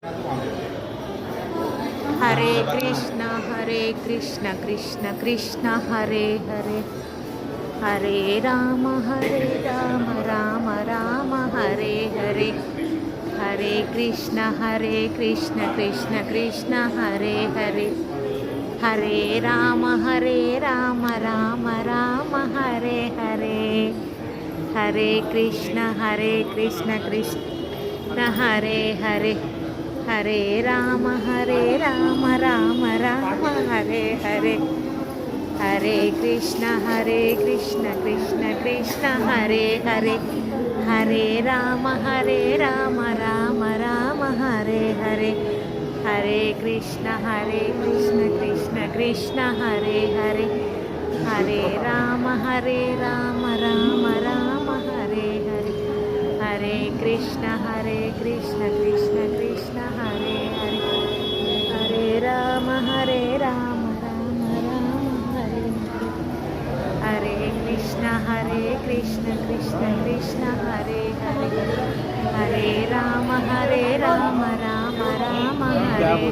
Hare Krishna Krishna Krishna Hare Hare, Hare Ram Ram Ram Hare Hare, Hare Krishna Krishna Krishna Hare Hare, Hare Ram Ram Ram Hare Hare, Hare Krishna Krishna Hare Hare, Hare Ram Ram Ram Hare Hare, Hare Krishna Krishna Krishna Hare Hare, Hare Ram Ram Ram Hare Hare, Hare Krishna Krishna Krishna Hare Hare, Hare Ram Ram Ram Hare Hare, Hare Krishna Krishna Krishna Hare Hare, Hare Ram Ram Ram Hare Hare, Hare Krishna Krishna Krishna Hare Hare, Hare Ram Ram Ram Hare Hare.